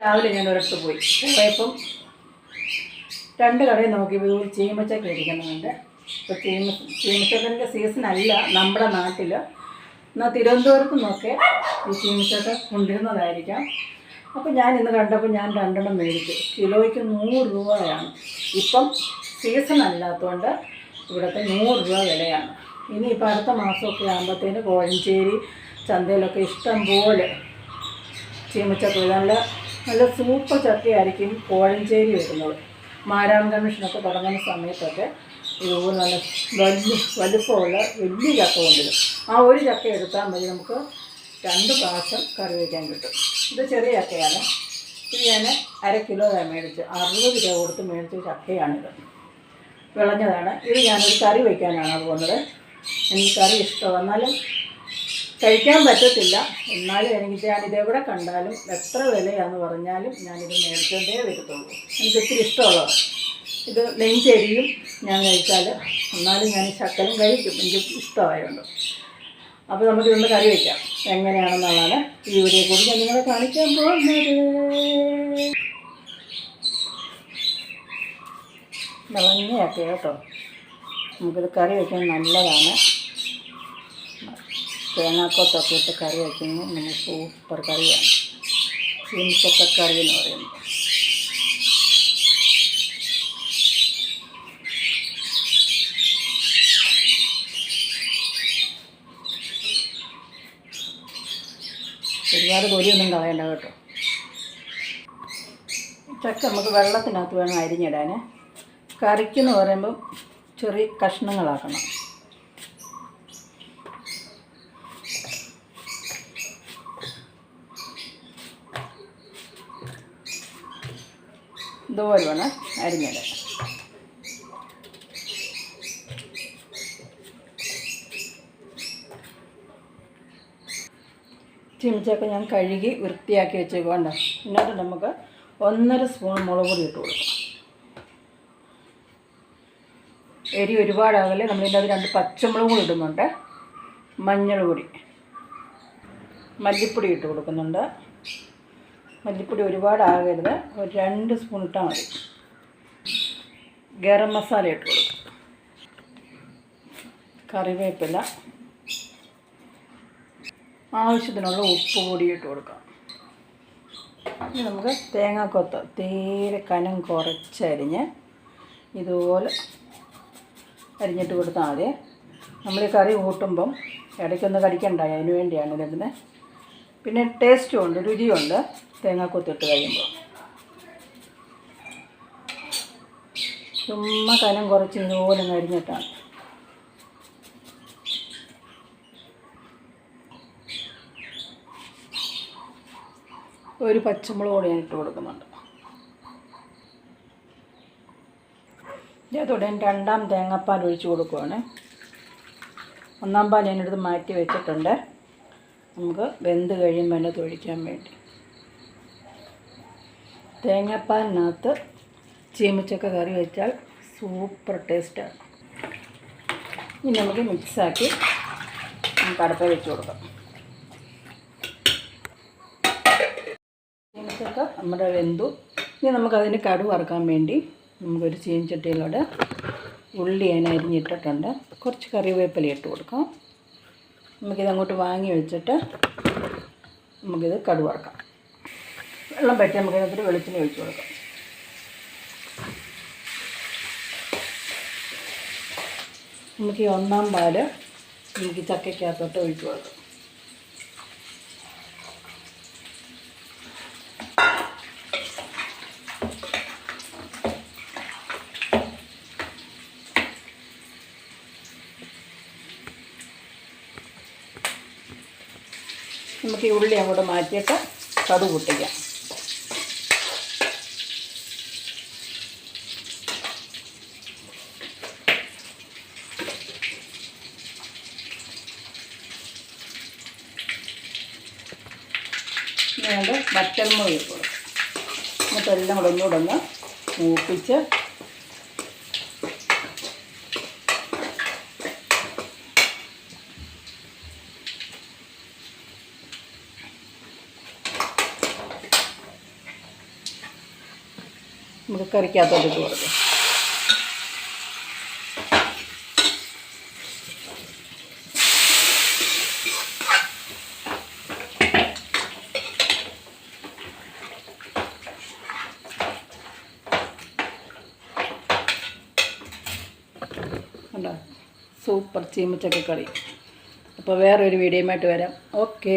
രാവിലെ ഞാൻ ഒരിടത്ത് പോയപ്പം 2 കടയിൽ നോക്കിയപ്പോൾ ഒരു ചീമച്ചക്ക ഇരിക്കുന്നുണ്ട്. ഇപ്പോൾ ചീമച്ചക്കൻ്റെ സീസൺ അല്ല നമ്മുടെ നാട്ടിൽ. എന്നാൽ തിരുവനന്തപുരത്ത് നിന്നൊക്കെ ഈ ചീമച്ചക്ക കൊണ്ടിരുന്നതായിരിക്കാം. അപ്പോൾ ഞാൻ ഇന്ന് കണ്ടപ്പോൾ ഞാൻ 2 മേടിച്ചു. കിലോയ്ക്ക് 100 രൂപയാണ്. ഇപ്പം സീസൺ അല്ലാത്തതുകൊണ്ട് ഇവിടുത്തെ 100 രൂപ വിലയാണ്. ഇനിയിപ്പോൾ അടുത്ത മാസമൊക്കെ ആകുമ്പോഴത്തേന് കോഴഞ്ചേരി ചന്തയിലൊക്കെ ഇഷ്ടം പോലെ ചീമച്ചക്ക നല്ല സൂപ്പർ ചക്കയായിരിക്കും കോഴഞ്ചേരി വരുന്നത്. മാരാമൺ കമ്മീഷനൊക്കെ തുടങ്ങുന്ന സമയത്തൊക്കെ ഇതുപോലെ നല്ല വലുപ്പമുള്ള വലിയ ചക്ക കൊണ്ടുവരും. ആ ഒരു ചക്ക എടുത്താൽ മതി, നമുക്ക് 2 പ്രാവശ്യം കറി വയ്ക്കാൻ കിട്ടും. ഇത് ചെറിയ ചക്കയാണ്. ഇത് ഞാൻ 1/2 കിലോ മേടിച്ച് 60 രൂപ കൊടുത്ത് മേടിച്ച ചക്കയാണിത്. വിളഞ്ഞതാണ്. ഇത് ഞാനൊരു കറി വയ്ക്കാനാണ് പോകുന്നത്. എനിക്ക് കറി ഇഷ്ടമാണ്, എന്നാലും കഴിക്കാൻ പറ്റത്തില്ല. എന്നാലും ഞാനിതെവിടെ കണ്ടാലും എത്ര വിലയാണെന്ന് പറഞ്ഞാലും ഞാനിത് മേടിച്ചോണ്ടേ വരത്തുള്ളൂ. എനിക്ക് ഒത്തിരി ഇഷ്ടമുള്ളതാണ്. ഇത് നെഞ്ചരിയും ഞാൻ കഴിച്ചാൽ, എന്നാലും ഞാൻ ശക്കലും കഴിക്കും, എനിക്ക് ഇഷ്ടമായതുകൊണ്ട്. അപ്പോൾ നമുക്കിതൊന്ന് കറി വയ്ക്കാം. എങ്ങനെയാണെന്നുള്ളതാണ് ഈ വീഡിയോ കൂടി ഞാൻ നിങ്ങളെ കാണിക്കാൻ പോകുന്നത്. വിളഞ്ഞയൊക്കെ കേട്ടോ, നമുക്കിത് കറി വയ്ക്കാൻ നല്ലതാണ്. തേങ്ങാക്കൊത്തൊക്കെ ഇട്ട് കറി വയ്ക്കുന്നത് നല്ല സൂപ്പർ കറിയാണ്. ചീമച്ചക്കക്കറി എന്ന് പറയുന്നത്. ഒരുപാട് തൊലിയൊന്നും കളയണ്ട കേട്ടോ. ചക്ക നമുക്ക് വെള്ളത്തിനകത്ത് വേണം അരിഞ്ഞിടാൻ. കറിക്കെന്ന് പറയുമ്പം ചെറിയ കഷ്ണങ്ങളാക്കണം. ഇതുപോലെ വേണം അരിഞ്ഞിടാൻ. ചീമച്ചക്ക ഞാൻ കഴുകി വൃത്തിയാക്കി വെച്ചേക്കോണ്ട. എന്നിട്ട് നമുക്ക് 1.5 സ്പൂൺ മുളക് പൊടി ഇട്ട് കൊടുക്കാം. എരി ഒരുപാടാകല്ലേ. നമ്മളിതിൻ്റെ അത് 2 പച്ചമുളക് കൂടി ഇടുന്നുണ്ട്. മഞ്ഞൾ പൊടി, മല്ലിപ്പൊടി ഇട്ട് കൊടുക്കുന്നുണ്ട്. മല്ലിപ്പൊടി ഒരുപാടാകരുത്, ഒരു 2 സ്പൂൺ ഇട്ടാൽ മതി. ഗരം മസാല ഇട്ട് കൊടുക്കും. കറിവേപ്പില, ആവശ്യത്തിനുള്ള ഉപ്പ് കൂടി ഇട്ട് കൊടുക്കാം. ഇനി നമുക്ക് തേങ്ങാക്കൊത്ത് തീരെ കനം കുറച്ചരിഞ്ഞ് ഇതുപോലെ അരിഞ്ഞിട്ട് കൊടുത്താൽ മതി. നമ്മൾ ഈ കറി കൂട്ടുമ്പം ഇടയ്ക്കൊന്ന് കടിക്കണ്ടായി, അതിന് വേണ്ടിയാണ് ഇതിടുന്നത്. പിന്നെ ടേസ്റ്റും ഉണ്ട്, രുചിയുണ്ട് തേങ്ങാക്കൊത്തിട്ട് കഴിയുമ്പോൾ. ചുമ്മാ കനം കുറച്ച് ഇതുപോലെ അരിഞ്ഞിട്ടാണ്. ഒരു പച്ചമുളക് കൂടി ഞാൻ ഇട്ട് കൊടുക്കുന്നുണ്ട്. അതോടെ ഞാൻ 2ാം തേങ്ങാപ്പാൽ ഒഴിച്ച് കൊടുക്കുവാണ്. 1ാം പാൽ ഞാനെടുത്ത് മാറ്റി വെച്ചിട്ടുണ്ട്. നമുക്ക് വെന്ത് കഴിയുമ്പോൾ അതിനകത്ത് ഒഴിക്കാൻ വേണ്ടി. തേങ്ങാപ്പാലിനകത്ത് ചീമച്ചക്ക കറി വെച്ചാൽ സൂപ്പർ ടേസ്റ്റാണ്. ഇനി നമുക്ക് മിക്സാക്കി നമുക്ക് അടുപ്പിൽ വെച്ച് കൊടുക്കാം. ചീമച്ചക്ക നമ്മുടെ വെന്തു. ഇനി നമുക്കതിന് കടുക് വറുക്കാൻ വേണ്ടി നമുക്കൊരു ചീനച്ചട്ടിയിലൂടെ ഉള്ളി അതിന് അരിഞ്ഞിട്ടിട്ടുണ്ട്. കുറച്ച് കറിവേപ്പില ഇട്ട് കൊടുക്കാം. നമുക്കിതങ്ങോട്ട് വാങ്ങി വെച്ചിട്ട് നമുക്കിത് കടുക് വറുക്കാം. വെള്ളം പറ്റി നമുക്കതിനകത്ത് വെളിച്ചെണ്ണ ഒഴിച്ച് കൊടുക്കാം. നമുക്ക് ഈ 1ാം പാൽ നമുക്ക് ചക്കയ്ക്കകത്തോട്ട് ഒഴിച്ച് കൊടുക്കാം. നമുക്ക് ഈ ഉള്ളി അങ്ങോട്ട് മാറ്റിയിട്ട് കടുക് പൊട്ടിക്കാം. എന്നിട്ട് വറ്റൽമുളക് ഇട്ട് കൊടുക്കും. എന്നിട്ടെല്ലാം കൂടെ ഒന്നുകൂടെ ഒന്ന് മൂപ്പിച്ച് നമുക്ക് കറിക്കകത്തോട്ട് ഇട്ട് കൊടുക്കാം. സൂപ്പർ ചീമച്ചക്ക കറി. അപ്പോൾ വേറൊരു വീഡിയോയുമായിട്ട് വരാം. ഓക്കേ.